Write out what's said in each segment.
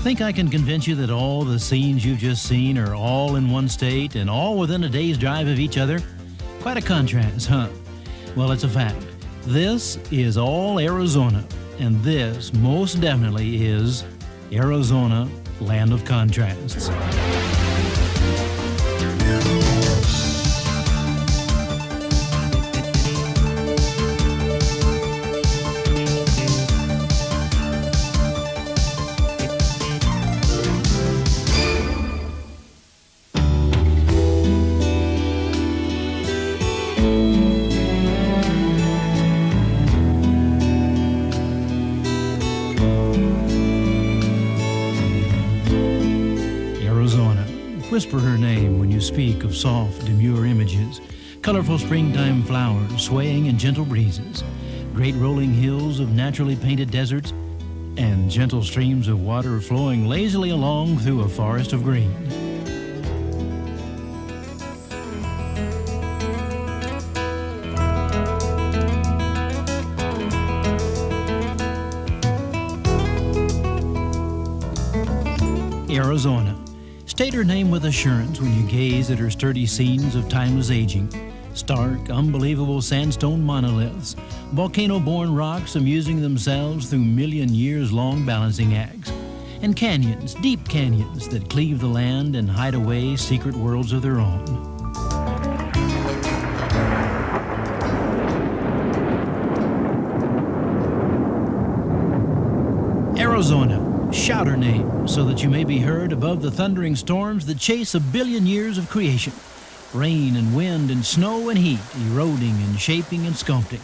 Think I can convince you that all the scenes you've just seen are all in one state and all within a day's drive of each other? Quite a contrast, huh? Well, it's a fact. This is all Arizona, and this most definitely is Arizona, land of contrasts. Whisper her name when you speak of soft, demure images, colorful springtime flowers swaying in gentle breezes, great rolling hills of naturally painted deserts, and gentle streams of water flowing lazily along through a forest of green. Arizona. State her name with assurance when you gaze at her sturdy scenes of timeless aging. Stark, unbelievable sandstone monoliths, volcano-born rocks amusing themselves through million-years-long balancing acts, and canyons, deep canyons that cleave the land and hide away secret worlds of their own. Arizona. Shout her name so that you may be heard above the thundering storms that chase a billion years of creation. Rain and wind and snow and heat, eroding and shaping and sculpting.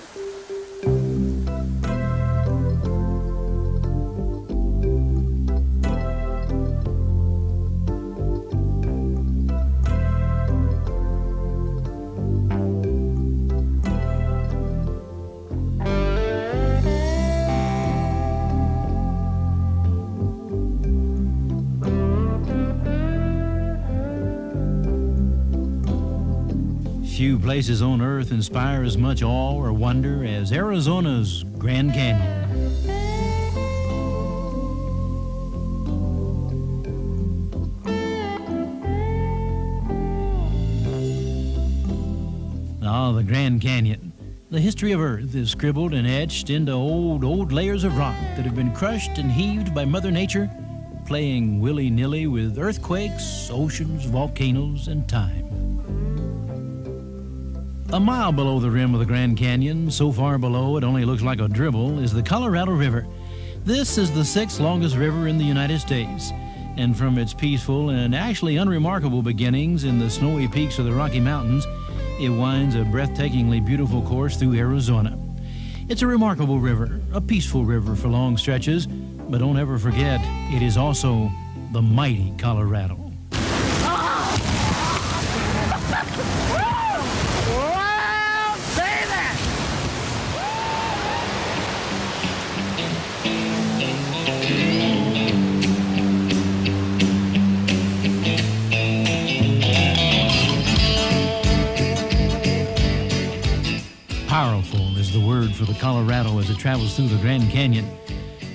Few places on earth inspire as much awe or wonder as Arizona's Grand Canyon. The Grand Canyon. The history of Earth is scribbled and etched into old layers of rock that have been crushed and heaved by Mother Nature, playing willy-nilly with earthquakes, oceans, volcanoes, and time. A mile below the rim of the Grand Canyon, so far below it only looks like a dribble, is the Colorado River. This is the sixth longest river in the United States, and from its peaceful and actually unremarkable beginnings in the snowy peaks of the Rocky Mountains, it winds a breathtakingly beautiful course through Arizona. It's a remarkable river, a peaceful river for long stretches, but don't ever forget, it is also the mighty Colorado. Powerful is the word for the Colorado as it travels through the Grand Canyon.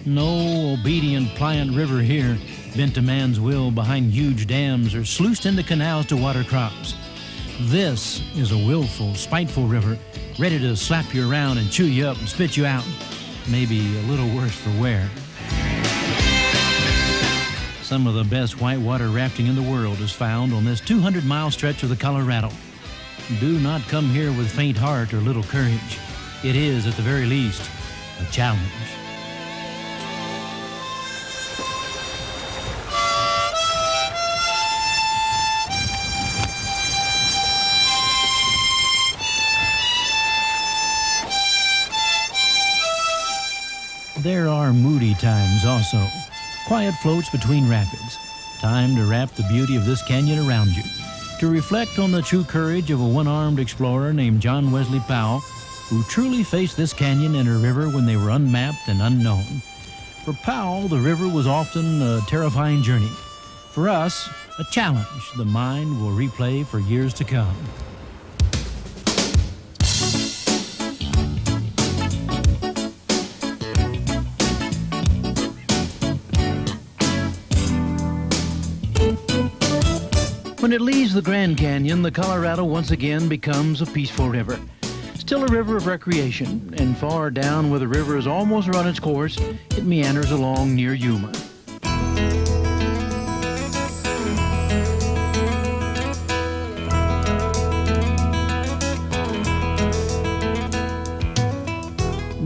No obedient, pliant river here, bent to man's will behind huge dams or sluiced into canals to water crops. This is a willful, spiteful river, ready to slap you around and chew you up and spit you out. Maybe a little worse for wear. Some of the best whitewater rafting in the world is found on this 200-mile stretch of the Colorado. Do not come here with faint heart or little courage. It is, at the very least, a challenge. There are moody times also. Quiet floats between rapids. Time to wrap the beauty of this canyon around you. To reflect on the true courage of a one-armed explorer named John Wesley Powell, who truly faced this canyon and a river when they were unmapped and unknown. For Powell, the river was often a terrifying journey. For us, a challenge the mind will replay for years to come. When it leaves the Grand Canyon, the Colorado once again becomes a peaceful river. Still a river of recreation, and far down where the river has almost run its course, it meanders along near Yuma.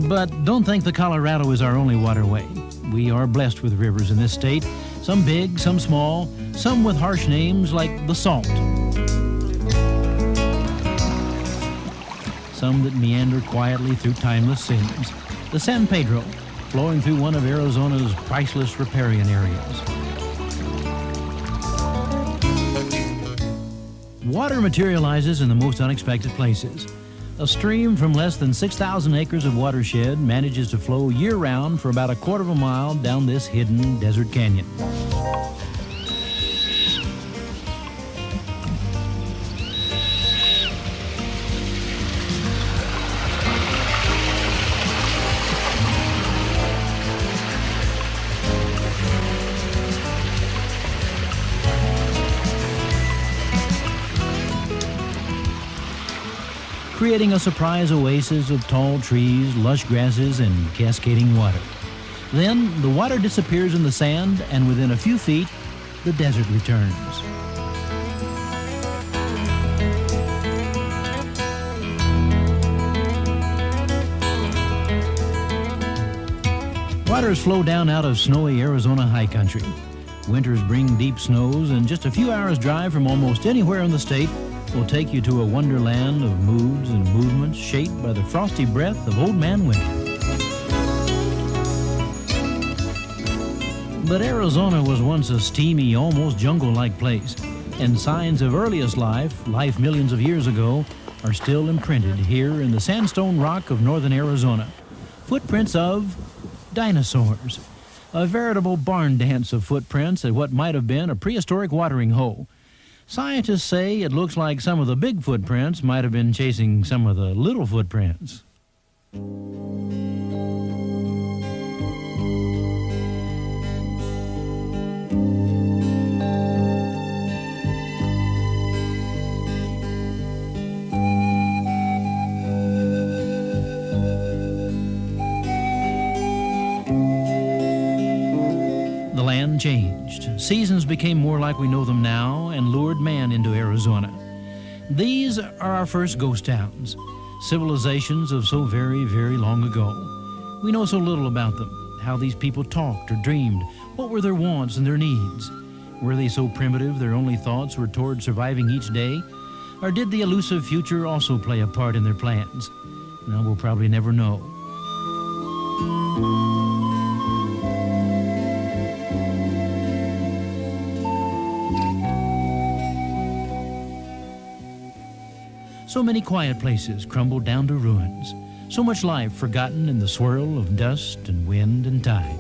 But don't think the Colorado is our only waterway. We are blessed with rivers in this state, some big, some small, some with harsh names like the Salt. Some that meander quietly through timeless scenes. The San Pedro, flowing through one of Arizona's priceless riparian areas. Water materializes in the most unexpected places. A stream from less than 6,000 acres of watershed manages to flow year-round for about a quarter of a mile down this hidden desert canyon. Creating a surprise oasis of tall trees, lush grasses, and cascading water. Then the water disappears in the sand, and within a few feet, the desert returns. Waters flow down out of snowy Arizona high country. Winters bring deep snows, and just a few hours' drive from almost anywhere in the state will take you to a wonderland of moods and movements shaped by the frosty breath of Old Man Winter. But Arizona was once a steamy, almost jungle-like place, and signs of earliest life millions of years ago, are still imprinted here in the sandstone rock of northern Arizona. Footprints of dinosaurs. A veritable barn dance of footprints at what might have been a prehistoric watering hole. Scientists say it looks like some of the big footprints might have been chasing some of the little footprints. The land changed. Seasons became more like we know them now and lured man into Arizona. These are our first ghost towns, civilizations of so very, very long ago. We know so little about them, how these people talked or dreamed, what were their wants and their needs. Were they so primitive their only thoughts were toward surviving each day? Or did the elusive future also play a part in their plans? Well, we'll probably never know. So many quiet places crumbled down to ruins. So much life forgotten in the swirl of dust and wind and tide.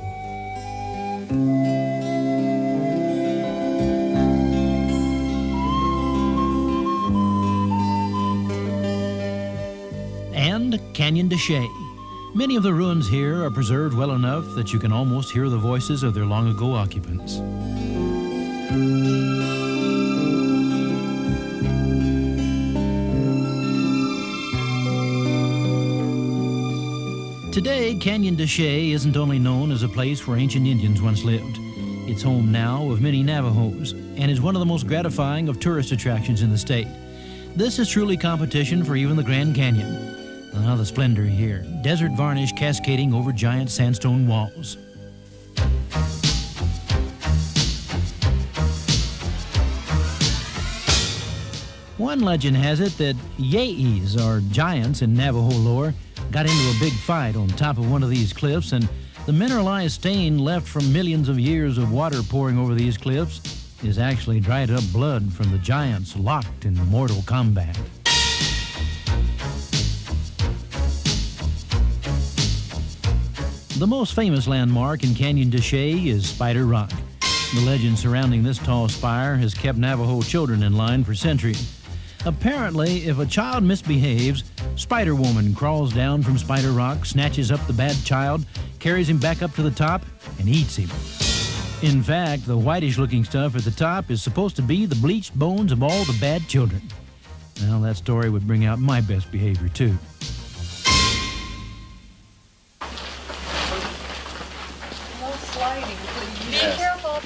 And Canyon de Chelly. Many of the ruins here are preserved well enough that you can almost hear the voices of their long-ago occupants. Today, Canyon de Chelly isn't only known as a place where ancient Indians once lived. It's home now of many Navajos and is one of the most gratifying of tourist attractions in the state. This is truly competition for even the Grand Canyon. Ah, the splendor here. Desert varnish cascading over giant sandstone walls. One legend has it that Yeis, or giants in Navajo lore, got into a big fight on top of one of these cliffs, and the mineralized stain left from millions of years of water pouring over these cliffs is actually dried up blood from the giants locked in mortal combat. The most famous landmark in Canyon de Chelly is Spider Rock. The legend surrounding this tall spire has kept Navajo children in line for centuries. Apparently, if a child misbehaves, Spider Woman crawls down from Spider Rock, snatches up the bad child, carries him back up to the top, and eats him. In fact, the whitish-looking stuff at the top is supposed to be the bleached bones of all the bad children. Well, that story would bring out my best behavior, too. No sliding, please. Be careful.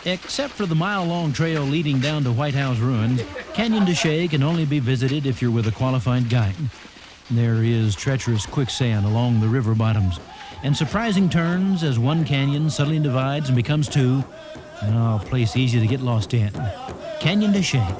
Except for the mile-long trail leading down to White House ruins, Canyon de Chelly can only be visited if you're with a qualified guide. There is treacherous quicksand along the river bottoms, and surprising turns as one canyon suddenly divides and becomes two. Oh, a place easy to get lost in. Canyon de Chelly.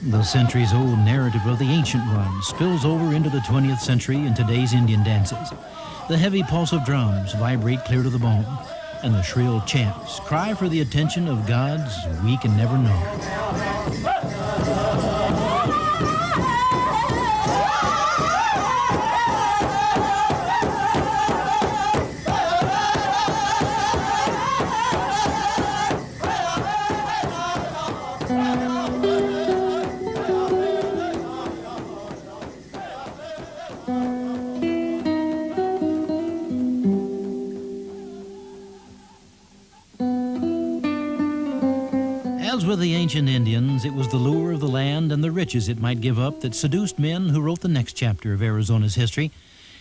The centuries-old narrative of the ancient run spills over into the 20th century in today's Indian dances. The heavy pulse of drums vibrate clear to the bone, and the shrill chants cry for the attention of gods we can never know. As with the ancient Indians, it was the lure of the land and the riches it might give up that seduced men who wrote the next chapter of Arizona's history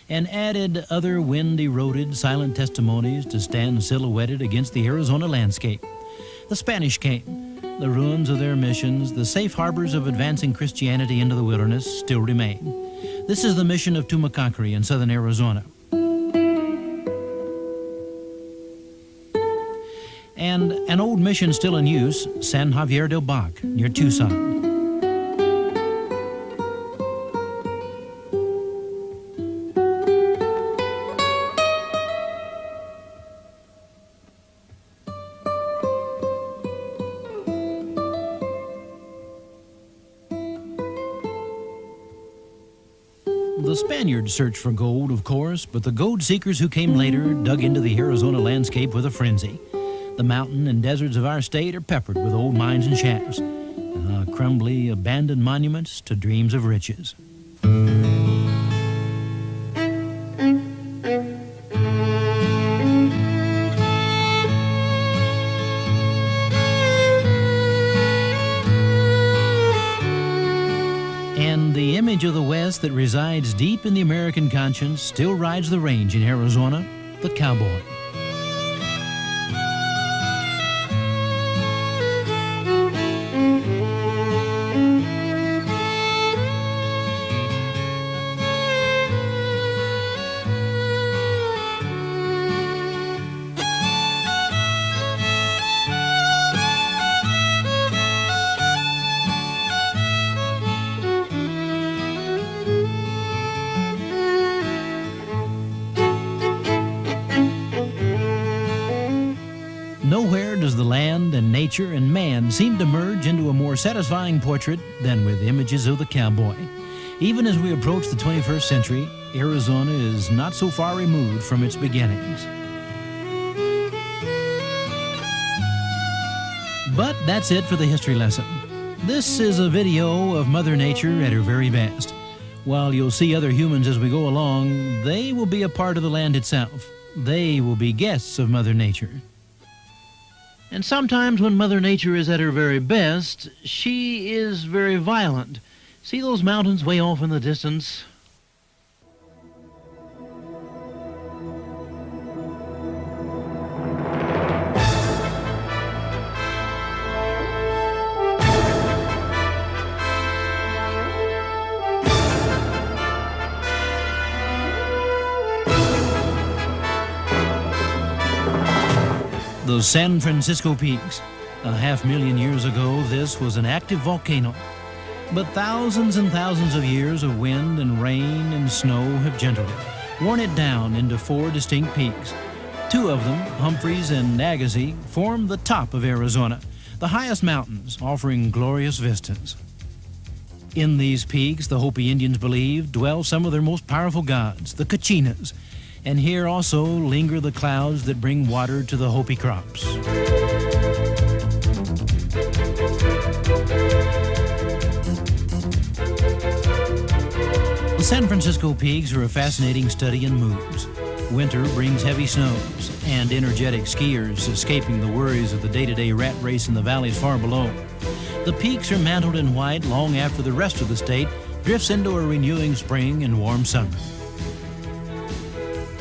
and added other wind-eroded, silent testimonies to stand silhouetted against the Arizona landscape. The Spanish came. The ruins of their missions, the safe harbors of advancing Christianity into the wilderness, still remain. This is the mission of Tumacacori in southern Arizona. And an old mission still in use, San Javier del Bac, near Tucson. The Spaniards searched for gold, of course, but the gold seekers who came later dug into the Arizona landscape with a frenzy. The mountain and deserts of our state are peppered with old mines and shafts, crumbly, abandoned monuments to dreams of riches. And the image of the West that resides deep in the American conscience still rides the range in Arizona, the cowboy. Nowhere does the land and nature and man seem to merge into a more satisfying portrait than with images of the cowboy. Even as we approach the 21st century, Arizona is not so far removed from its beginnings. But that's it for the history lesson. This is a video of Mother Nature at her very best. While you'll see other humans as we go along, they will be a part of the land itself. They will be guests of Mother Nature. And sometimes when Mother Nature is at her very best, she is very violent. See those mountains way off in the distance? The San Francisco Peaks. 500,000 years ago, this was an active volcano. But thousands and thousands of years of wind and rain and snow have gentled it, worn it down into 4 distinct peaks. 2 of them, Humphreys and Agassiz, form the top of Arizona, the highest mountains offering glorious vistas. In these peaks, the Hopi Indians believe, dwell some of their most powerful gods, the Kachinas, and here also linger the clouds that bring water to the Hopi crops. The San Francisco peaks are a fascinating study in moods. Winter brings heavy snows and energetic skiers escaping the worries of the day-to-day rat race in the valleys far below. The peaks are mantled in white long after the rest of the state drifts into a renewing spring and warm summer.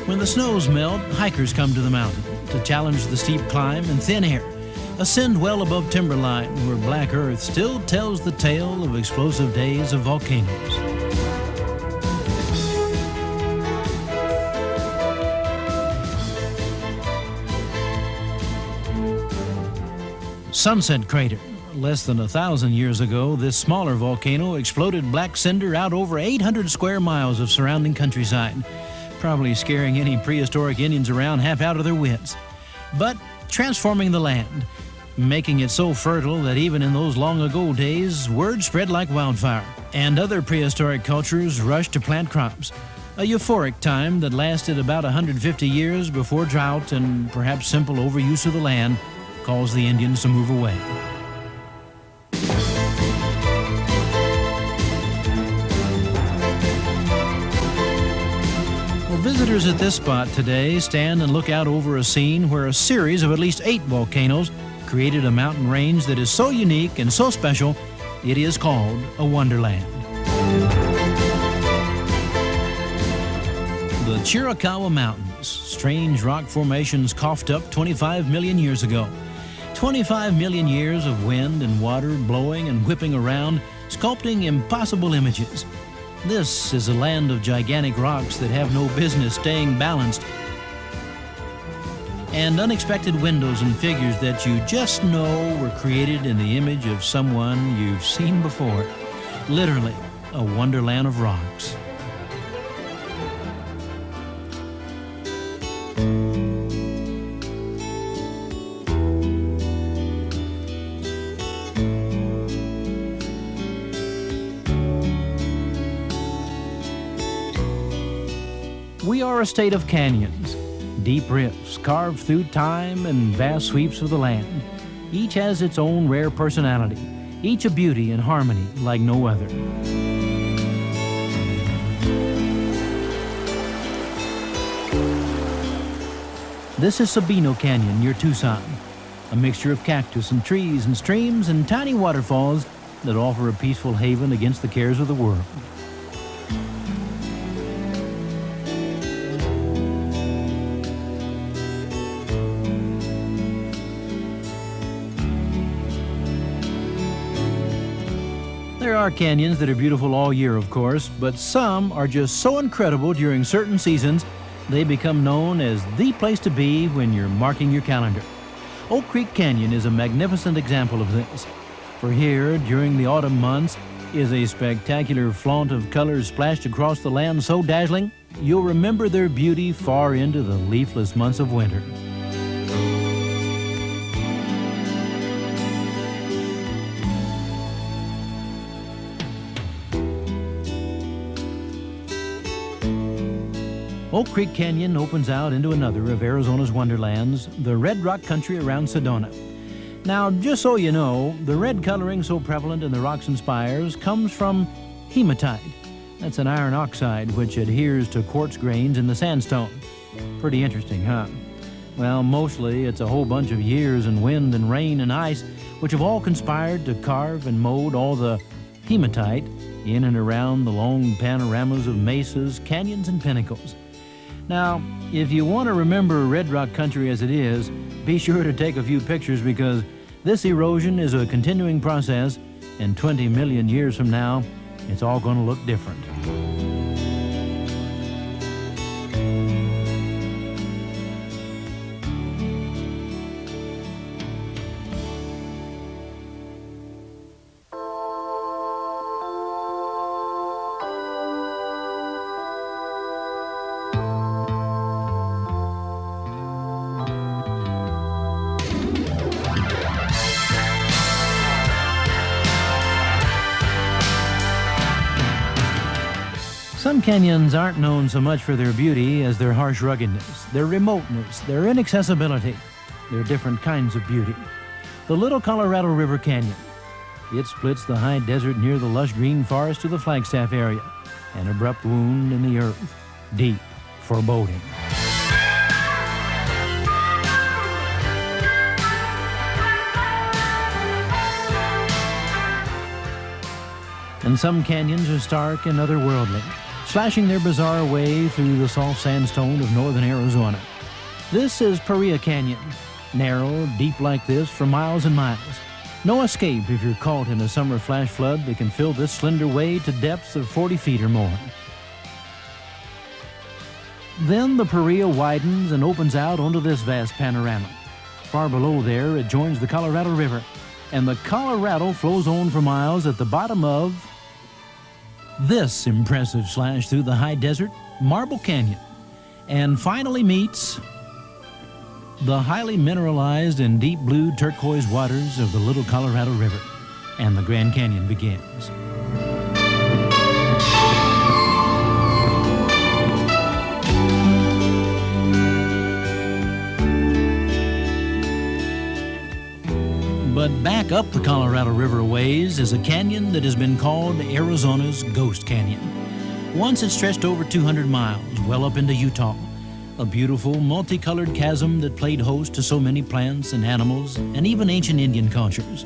When the snows melt, hikers come to the mountain to challenge the steep climb and thin air, ascend well above timberline where black earth still tells the tale of explosive days of volcanoes. Sunset Crater. Less than 1,000 years ago, this smaller volcano exploded black cinder out over 800 square miles of surrounding countryside, probably scaring any prehistoric Indians around half out of their wits. But transforming the land, making it so fertile that even in those long ago days, word spread like wildfire, and other prehistoric cultures rushed to plant crops. A euphoric time that lasted about 150 years before drought and perhaps simple overuse of the land caused the Indians to move away. Visitors at this spot today stand and look out over a scene where a series of at least 8 volcanoes created a mountain range that is so unique and so special, it is called a wonderland. The Chiricahua Mountains, strange rock formations coughed up 25 million years ago. 25 million years of wind and water blowing and whipping around, sculpting impossible images. This is a land of gigantic rocks that have no business staying balanced, and unexpected windows and figures that you just know were created in the image of someone you've seen before. Literally, a wonderland of rocks. We are a state of canyons, deep rifts carved through time and vast sweeps of the land. Each has its own rare personality, each a beauty and harmony like no other. This is Sabino Canyon near Tucson, a mixture of cactus and trees and streams and tiny waterfalls that offer a peaceful haven against the cares of the world. There are canyons that are beautiful all year, of course, but some are just so incredible during certain seasons, they become known as the place to be when you're marking your calendar. Oak Creek Canyon is a magnificent example of this. For here, during the autumn months, is a spectacular flaunt of colors splashed across the land so dazzling, you'll remember their beauty far into the leafless months of winter. Oak Creek Canyon opens out into another of Arizona's wonderlands, the red rock country around Sedona. Now, just so you know, the red coloring so prevalent in the rocks and spires comes from hematite. That's an iron oxide which adheres to quartz grains in the sandstone. Pretty interesting, huh? Well, mostly it's a whole bunch of years and wind and rain and ice which have all conspired to carve and mold all the hematite in and around the long panoramas of mesas, canyons, and pinnacles. Now, if you want to remember Red Rock Country as it is, be sure to take a few pictures because this erosion is a continuing process, and 20 million years from now, it's all going to look different. Canyons aren't known so much for their beauty as their harsh ruggedness, their remoteness, their inaccessibility, their different kinds of beauty. The Little Colorado River Canyon. It splits the high desert near the lush green forest to the Flagstaff area, an abrupt wound in the earth, deep foreboding. And some canyons are stark and otherworldly, slashing their bizarre way through the soft sandstone of northern Arizona. This is Paria Canyon, narrow, deep like this for miles and miles. No escape if you're caught in a summer flash flood that can fill this slender way to depths of 40 feet or more. Then the Paria widens and opens out onto this vast panorama. Far below there, it joins the Colorado River, and the Colorado flows on for miles at the bottom of this impressive slash through the high desert, Marble Canyon, and finally meets the highly mineralized and deep blue turquoise waters of the Little Colorado River, and the Grand Canyon begins. But back up the Colorado River a ways is a canyon that has been called Arizona's Ghost Canyon. Once it stretched over 200 miles, well up into Utah, a beautiful, multicolored chasm that played host to so many plants and animals and even ancient Indian cultures.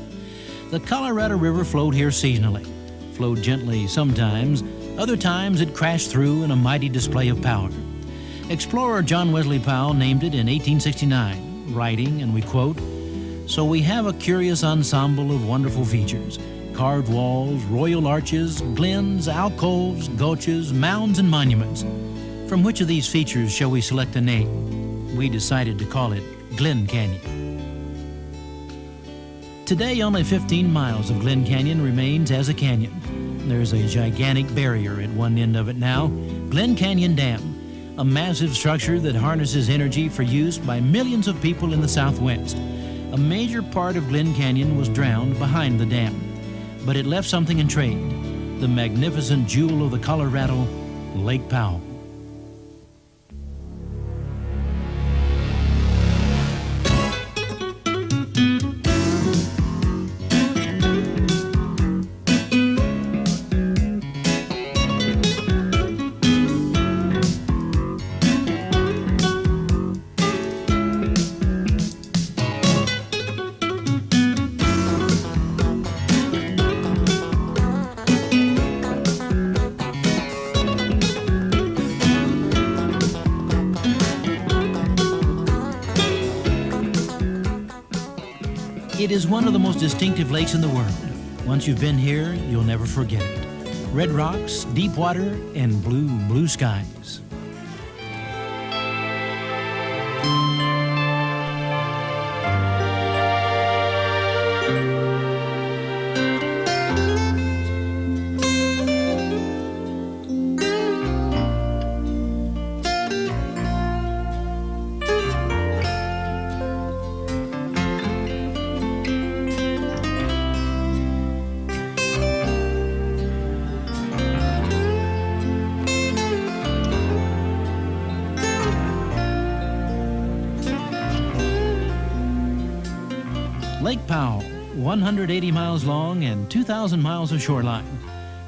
The Colorado River flowed here seasonally, flowed gently sometimes, other times it crashed through in a mighty display of power. Explorer John Wesley Powell named it in 1869, writing, and we quote, "So we have a curious ensemble of wonderful features, carved walls, royal arches, glens, alcoves, gulches, mounds, and monuments. From which of these features shall we select a name? We decided to call it Glen Canyon." Today, only 15 miles of Glen Canyon remains as a canyon. There's a gigantic barrier at one end of it now, Glen Canyon Dam, a massive structure that harnesses energy for use by millions of people in the Southwest. A major part of Glen Canyon was drowned behind the dam, but it left something in trade, the magnificent jewel of the Colorado, Lake Powell. It is one of the most distinctive lakes in the world. Once you've been here, you'll never forget it. Red rocks, deep water, and blue, blue skies. Lake Powell, 180 miles long and 2,000 miles of shoreline.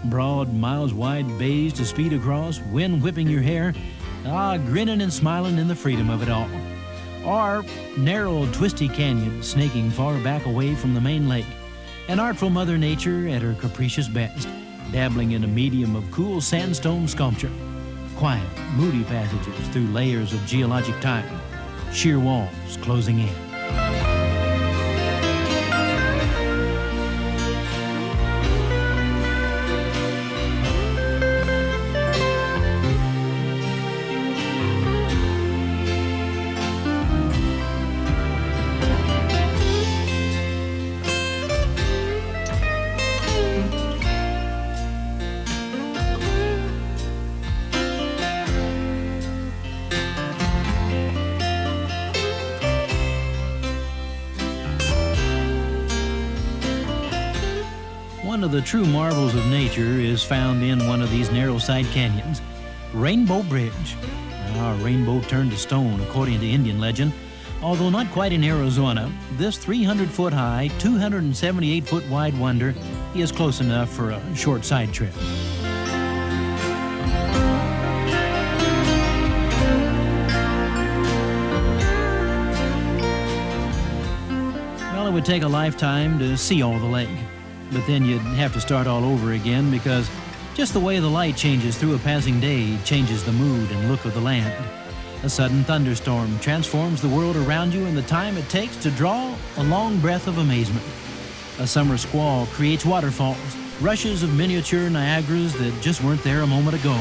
Broad, miles-wide bays to speed across, wind whipping your hair, grinning and smiling in the freedom of it all. Or narrow, twisty canyons snaking far back away from the main lake. An artful Mother Nature at her capricious best, dabbling in a medium of cool sandstone sculpture. Quiet, moody passages through layers of geologic time. Sheer walls closing in. One of the true marvels of nature is found in one of these narrow side canyons. Rainbow Bridge. Now, a rainbow turned to stone, according to Indian legend. Although not quite in Arizona, this 300-foot high, 278-foot wide wonder is close enough for a short side trip. Well, it would take a lifetime to see all the lake, but then you'd have to start all over again because just the way the light changes through a passing day changes the mood and look of the land. A sudden thunderstorm transforms the world around you in the time it takes to draw a long breath of amazement. A summer squall creates waterfalls, rushes of miniature Niagaras that just weren't there a moment ago.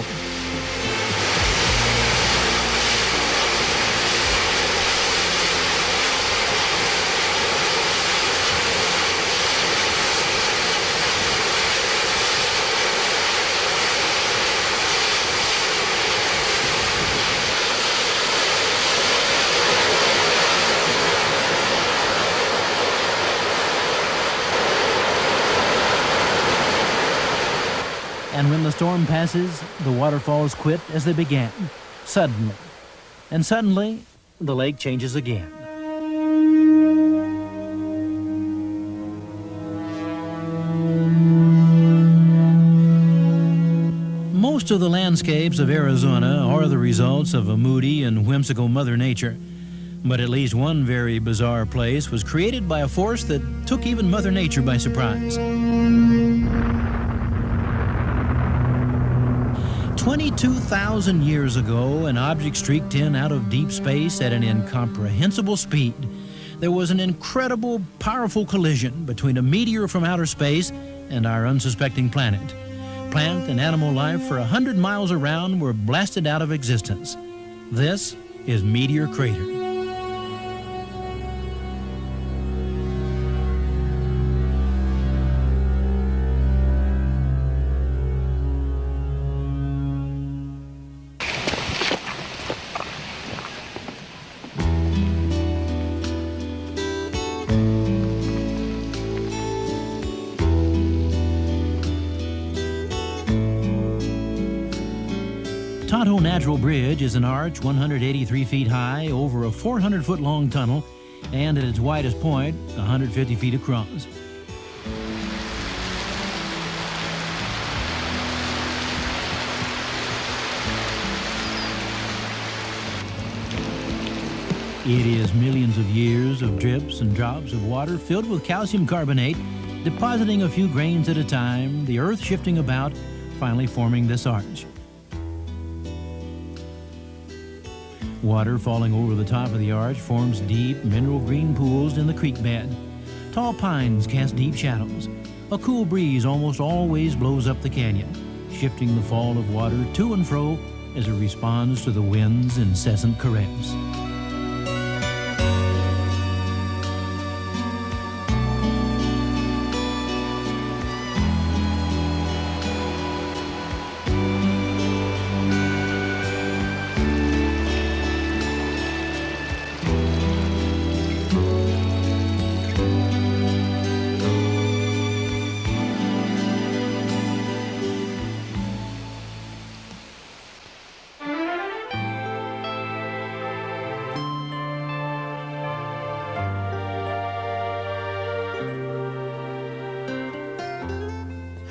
And when the storm passes, the waterfalls quit as they began, suddenly. And suddenly, the lake changes again. Most of the landscapes of Arizona are the results of a moody and whimsical Mother Nature. But at least one very bizarre place was created by a force that took even Mother Nature by surprise. 22,000 years ago, an object streaked in out of deep space at an incomprehensible speed. There was an incredible, powerful collision between a meteor from outer space and our unsuspecting planet. Plant and animal life for 100 miles around were blasted out of existence. This is Meteor Crater. Tonto Natural Bridge is an arch 183 feet high over a 400-foot long tunnel and at its widest point 150 feet across. It is millions of years of drips and drops of water filled with calcium carbonate, depositing a few grains at a time, the earth shifting about, finally forming this arch. Water falling over the top of the arch forms deep, mineral green pools in the creek bed. Tall pines cast deep shadows. A cool breeze almost always blows up the canyon, shifting the fall of water to and fro as it responds to the wind's incessant caress.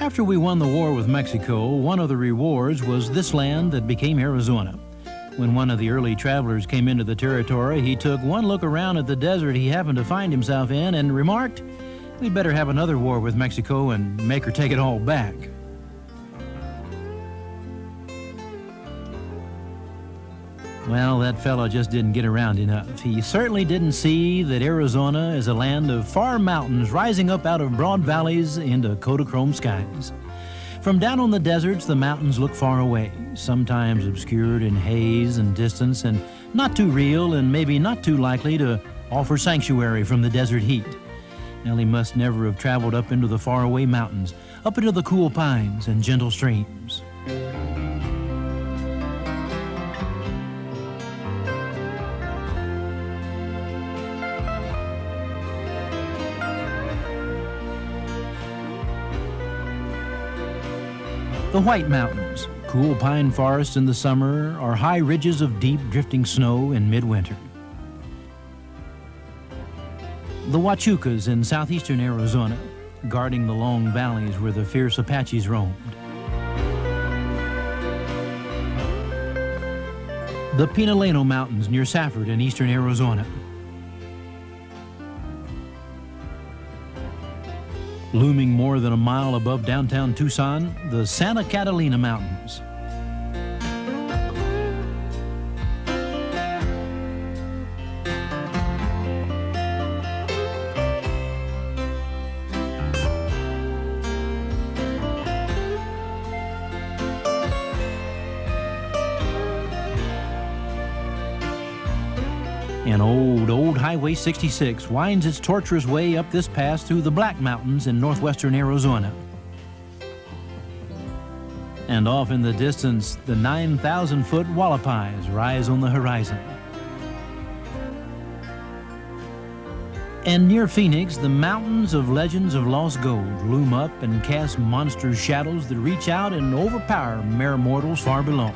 After we won the war with Mexico, one of the rewards was this land that became Arizona. When one of the early travelers came into the territory, he took one look around at the desert he happened to find himself in and remarked, "We'd better have another war with Mexico and make her take it all back." Well, that fellow just didn't get around enough. He certainly didn't see that Arizona is a land of far mountains rising up out of broad valleys into Kodachrome skies. From down on the deserts, the mountains look far away, sometimes obscured in haze and distance, and not too real and maybe not too likely to offer sanctuary from the desert heat. Well, he must never have traveled up into the faraway mountains, up into the cool pines and gentle streams. The White Mountains, cool pine forests in the summer, or high ridges of deep drifting snow in midwinter. The Huachucas in southeastern Arizona, guarding the long valleys where the fierce Apaches roamed. The Pinaleno Mountains near Safford in eastern Arizona. Looming more than a mile above downtown Tucson, the Santa Catalina Mountains. And old Highway 66 winds its tortuous way up this pass through the Black Mountains in northwestern Arizona. And off in the distance, the 9,000-foot Hualapai rise on the horizon. And near Phoenix, the mountains of legends of lost gold loom up and cast monster shadows that reach out and overpower mere mortals far below.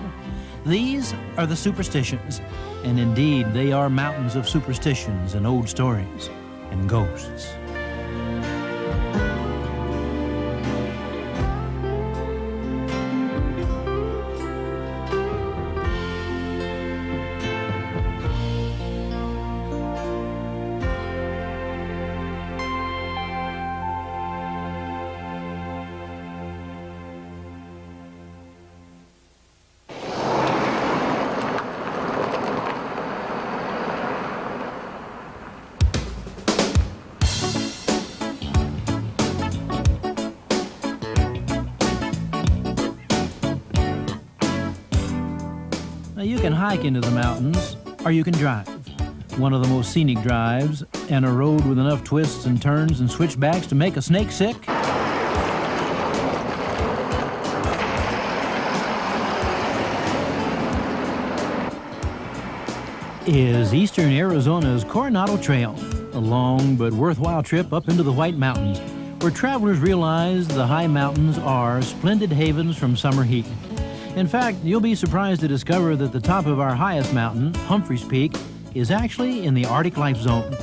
These are the superstitions, and indeed they are mountains of superstitions and old stories and ghosts. You can hike into the mountains, or you can drive. One of the most scenic drives, and a road with enough twists and turns and switchbacks to make a snake sick. Is eastern Arizona's Coronado Trail, a long but worthwhile trip up into the White Mountains, where travelers realize the high mountains are splendid havens from summer heat. In fact, you'll be surprised to discover that the top of our highest mountain, Humphreys Peak, is actually in the Arctic life zone.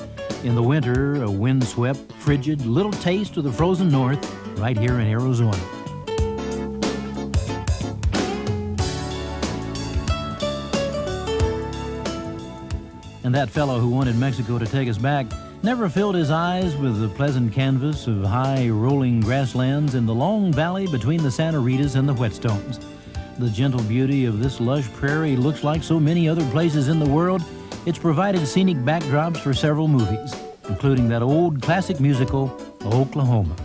In the winter, a windswept, frigid little taste of the frozen north right here in Arizona. And that fellow who wanted Mexico to take us back never filled his eyes with the pleasant canvas of high rolling grasslands in the long valley between the Santa Ritas and the Whetstones. The gentle beauty of this lush prairie looks like so many other places in the world. It's provided scenic backdrops for several movies, including that old classic musical, Oklahoma.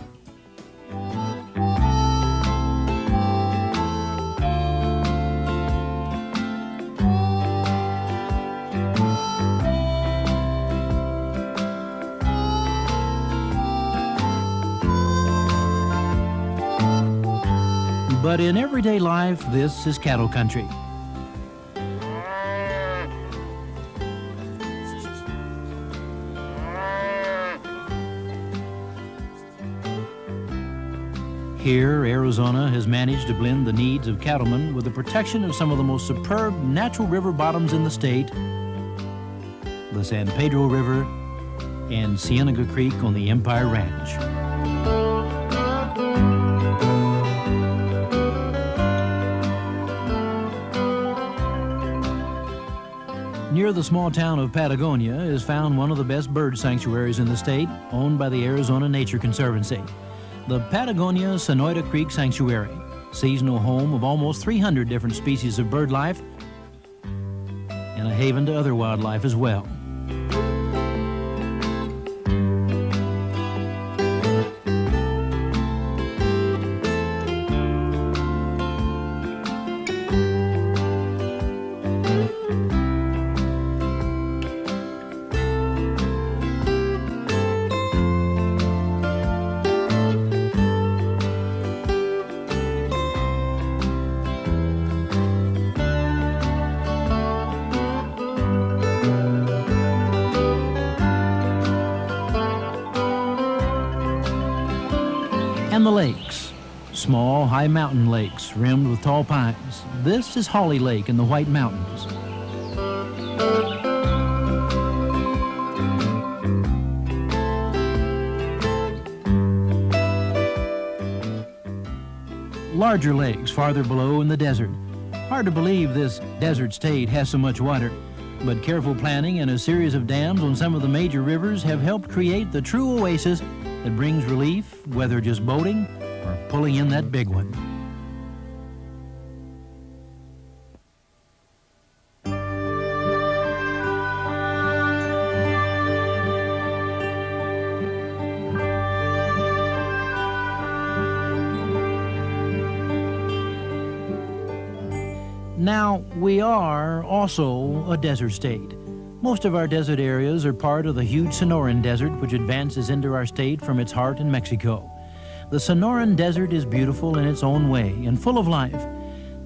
But in everyday life, this is cattle country. Here, Arizona has managed to blend the needs of cattlemen with the protection of some of the most superb natural river bottoms in the state, the San Pedro River and Cienega Creek on the Empire Ranch. Near the small town of Patagonia is found one of the best bird sanctuaries in the state, owned by the Arizona Nature Conservancy, the Patagonia Sonoyta Creek Sanctuary, seasonal home of almost 300 different species of bird life, and a haven to other wildlife as well. And the lakes, Small, high mountain lakes rimmed with tall pines. This is Holly Lake in the White Mountains. Larger lakes farther below in the desert. Hard to believe this desert state has so much water, but careful planning and a series of dams on some of the major rivers have helped create the true oasis that brings relief, whether just boating or pulling in that big one. Now, we are also a desert state. Most of our desert areas are part of the huge Sonoran Desert, which advances into our state from its heart in Mexico. The Sonoran Desert is beautiful in its own way and full of life,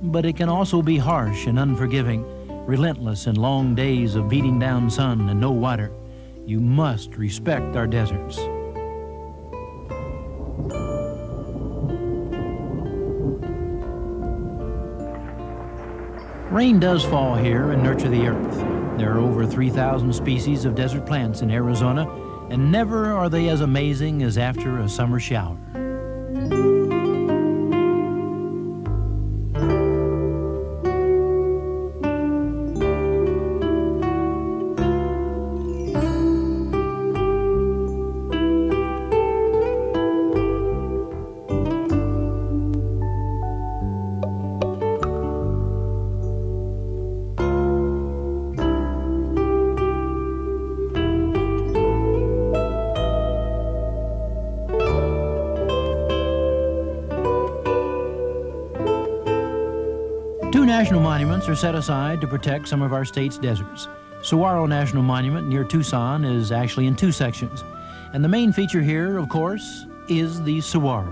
but it can also be harsh and unforgiving, relentless in long days of beating down sun and no water. You must respect our deserts. Rain does fall here and nurture the earth. There are over 3,000 species of desert plants in Arizona, and never are they as amazing as after a summer shower. Two national monuments are set aside to protect some of our state's deserts. Saguaro National Monument near Tucson is actually in two sections. And the main feature here, of course, is the saguaro.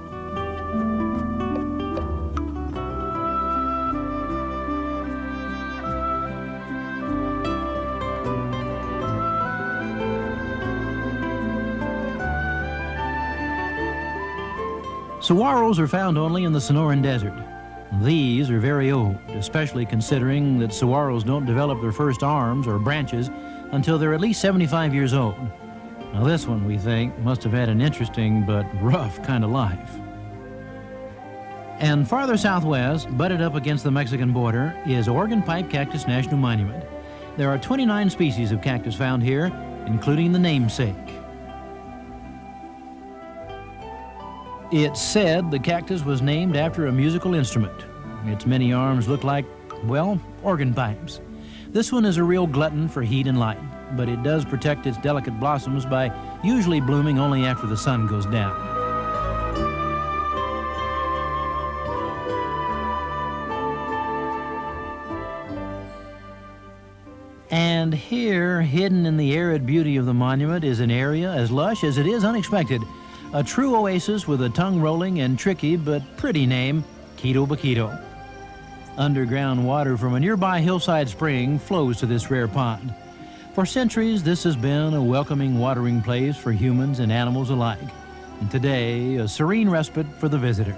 Saguaros are found only in the Sonoran Desert. These are very old, especially considering that saguaros don't develop their first arms or branches until they're at least 75 years old. Now this one, we think, must have had an interesting but rough kind of life. And farther southwest, butted up against the Mexican border, is Organ Pipe Cactus National Monument. There are 29 species of cactus found here, including the namesake. It's said the cactus was named after a musical instrument. Its many arms look like, well, organ pipes. This one is a real glutton for heat and light, but it does protect its delicate blossoms by usually blooming only after the sun goes down. And here, hidden in the arid beauty of the monument, is an area as lush as it is unexpected. A true oasis with a tongue-rolling and tricky but pretty name, Quito Baquito. Underground water from a nearby hillside spring flows to this rare pond. For centuries, this has been a welcoming watering place for humans and animals alike. And today, a serene respite for the visitor.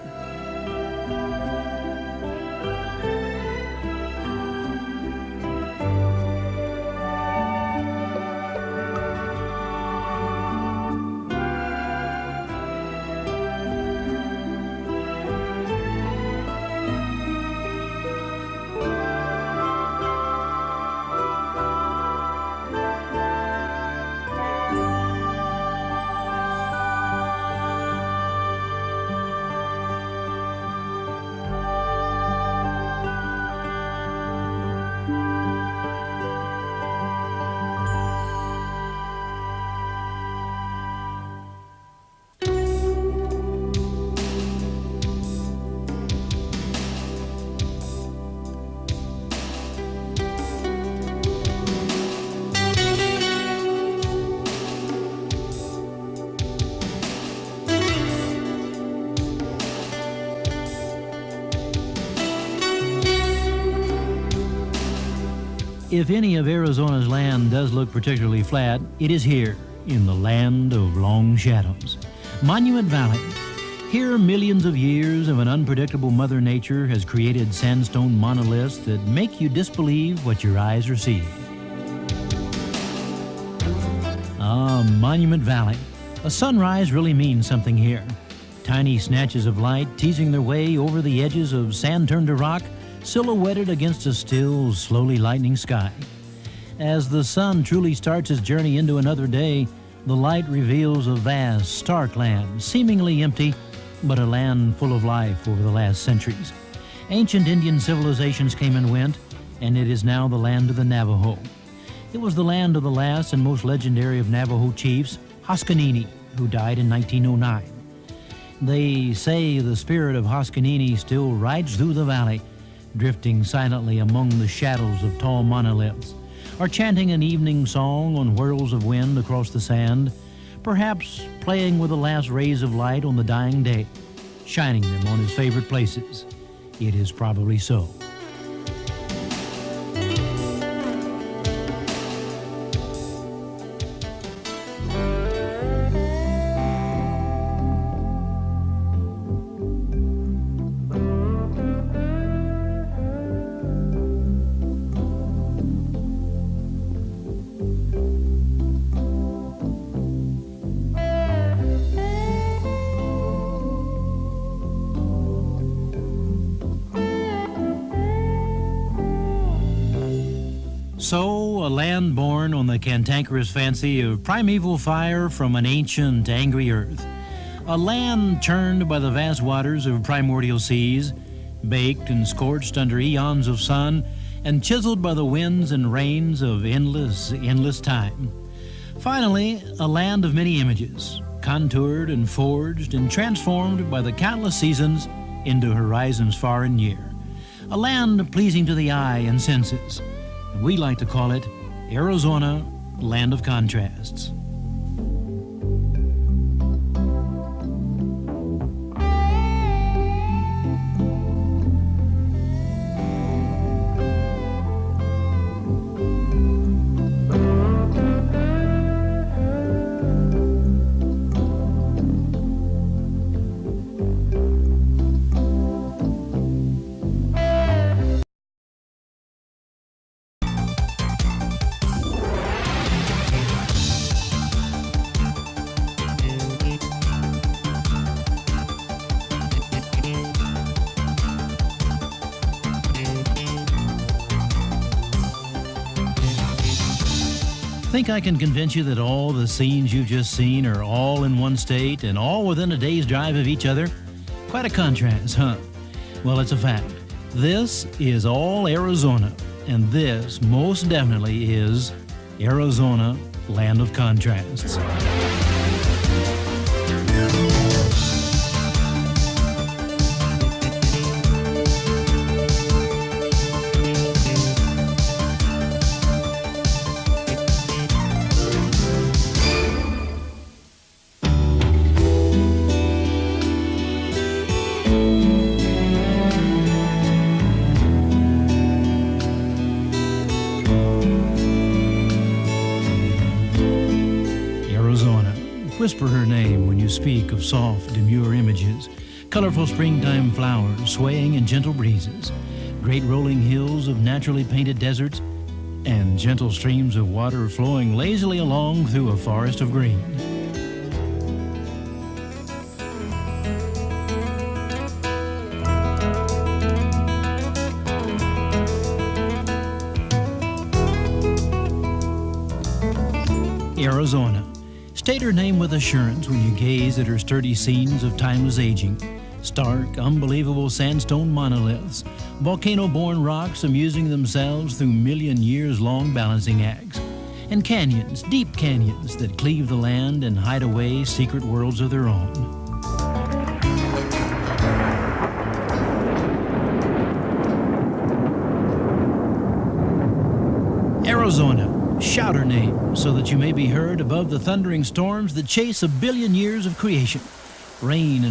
If any of Arizona's land does look particularly flat, it is here, in the land of long shadows. Monument Valley. Here, millions of years of an unpredictable Mother Nature has created sandstone monoliths that make you disbelieve what your eyes are seeing. Monument Valley. A sunrise really means something here. Tiny snatches of light teasing their way over the edges of sand turned to rock, silhouetted against a still, slowly lightening sky. As the sun truly starts its journey into another day, the light reveals a vast, stark land, seemingly empty, but a land full of life over the last centuries. Ancient Indian civilizations came and went, and it is now the land of the Navajo. It was the land of the last and most legendary of Navajo chiefs, Hoskanini, who died in 1909. They say the spirit of Hoskanini still rides through the valley, drifting silently among the shadows of tall monoliths, or chanting an evening song on whirls of wind across the sand, perhaps playing with the last rays of light on the dying day, shining them on his favorite places. It is probably so. So, a land born on the cantankerous fancy of primeval fire from an ancient, angry earth. A land churned by the vast waters of primordial seas, baked and scorched under eons of sun, and chiseled by the winds and rains of endless, endless time. Finally, a land of many images, contoured and forged and transformed by the countless seasons into horizons far and near. A land pleasing to the eye and senses. We like to call it Arizona, Land of Contrasts. Think I can convince you that all the scenes you've just seen are all in one state and all within a day's drive of each other? Quite a contrast, huh? Well, it's a fact. This is all Arizona, and this most definitely is Arizona, Land of Contrasts. Whisper her name when you speak of soft, demure images, colorful springtime flowers swaying in gentle breezes, great rolling hills of naturally painted deserts, and gentle streams of water flowing lazily along through a forest of green. Arizona. State her name with assurance when you gaze at her sturdy scenes of timeless aging. Stark, unbelievable sandstone monoliths, volcano-born rocks amusing themselves through million-years-long balancing acts, and canyons, deep canyons that cleave the land and hide away secret worlds of their own. Arizona. Shout her name so that you may be heard above the thundering storms that chase a billion years of creation. Rain and